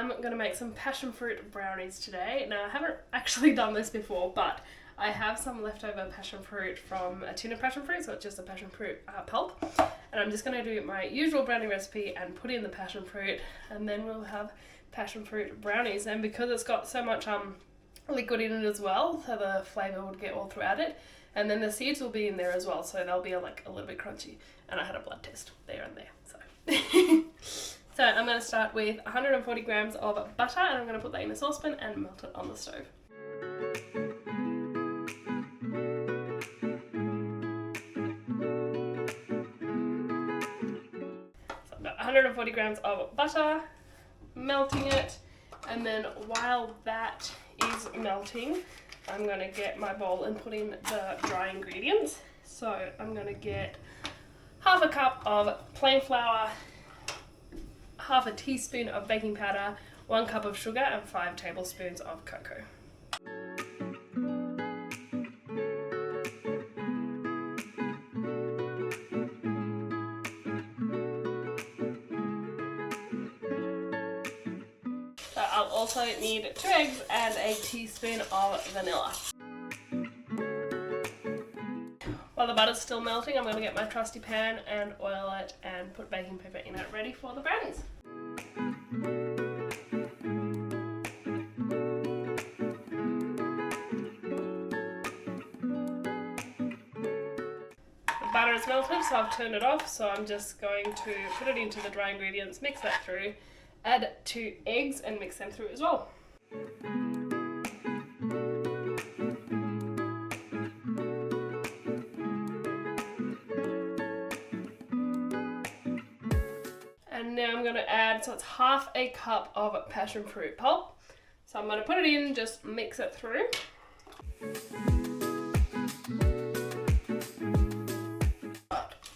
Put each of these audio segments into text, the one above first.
I'm going to make some passion fruit brownies today. Now, I haven't actually done this before, but I have some leftover passion fruit from a tin of passion fruit, so it's just a passion fruit pulp. And I'm just going to do my usual brownie recipe and put in the passion fruit, and then we'll have passion fruit brownies. And because it's got so much liquid in it as well, so the flavour would get all throughout it. And then the seeds will be in there as well, so they'll be like a little bit crunchy. And I had a blood test there and there, so. So I'm going to start with 140 grams of butter, and I'm going to put that in a saucepan and melt it on the stove. So I've got 140 grams of butter, melting it, and then while that is melting, I'm going to get my bowl and put in the dry ingredients. So I'm going to get half a cup of plain flour, half a teaspoon of baking powder, 1 cup of sugar, and 5 tablespoons of cocoa. So I'll also need 2 eggs and a teaspoon of vanilla. While the butter's still melting, I'm going to get my trusty pan and oil it and put baking paper in it, ready for the brownies. The butter is melted, so I've turned it off, so I'm just going to put it into the dry ingredients, mix that through, add 2 eggs and mix them through as well. And now I'm going to add, so it's half a cup of passion fruit pulp. So I'm going to put it in, just mix it through.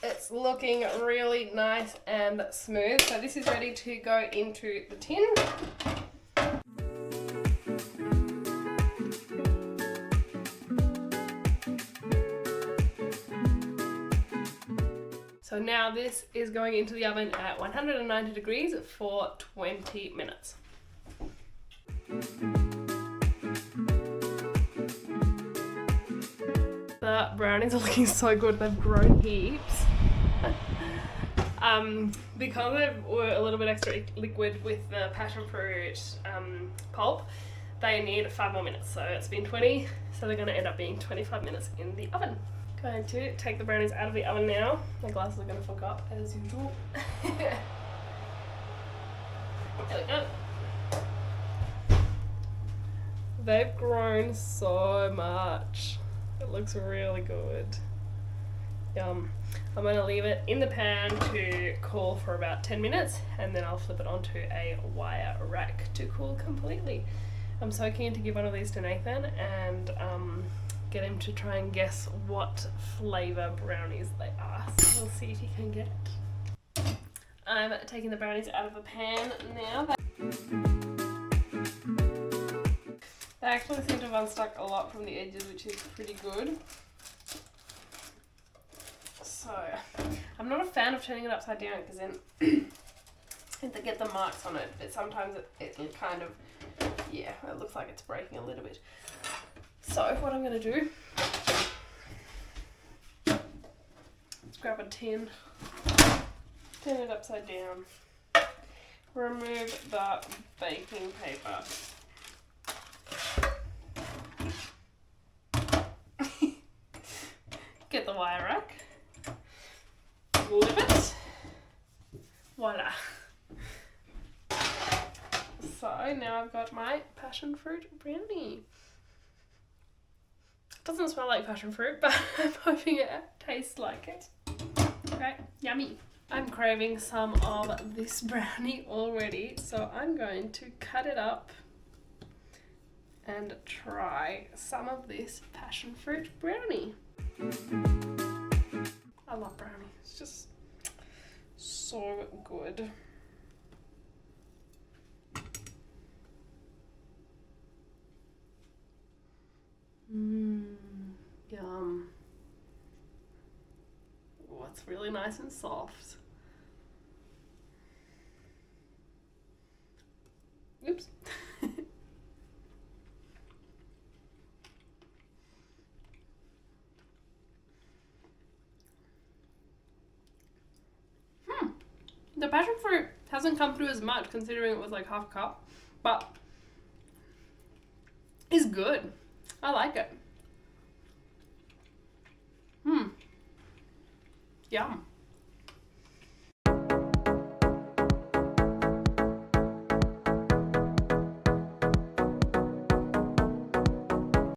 It's looking really nice and smooth. So this is ready to go into the tin. So now this is going into the oven at 190 degrees for 20 minutes. The brownies are looking so good, they've grown heaps. Because they were a little bit extra liquid with the passion fruit pulp, they need 5 more minutes. So it's been 20, so they're going to end up being 25 minutes in the oven. Going to take the brownies out of the oven now. My glasses are going to fog up as usual. There we go. They've grown so much. It looks really good. Yum. I'm going to leave it in the pan to cool for about 10 minutes, and then I'll flip it onto a wire rack to cool completely. I'm so keen to give one of these to Nathan and get him to try and guess what flavour brownies they are. So we'll see if he can get it. I'm taking the brownies out of the pan now. They actually seem to have unstuck a lot from the edges, which is pretty good. So, I'm not a fan of turning it upside down because then they get the marks on it, but sometimes it kind of, yeah, it looks like it's breaking a little bit. So, what I'm going to do is grab a tin, turn it upside down, remove the baking paper. Get the wire rack, flip it, voila. So now I've got my passion fruit brownie. Doesn't smell like passion fruit, but I'm hoping it tastes like it. Okay, yummy. I'm craving some of this brownie already, so I'm going to cut it up and try some of this passion fruit brownie. I love brownie. It's just so good. Yum. Oh, it's really nice and soft. Oops. The passion fruit hasn't come through as much considering it was like half a cup, but it's good. I like it. Yum.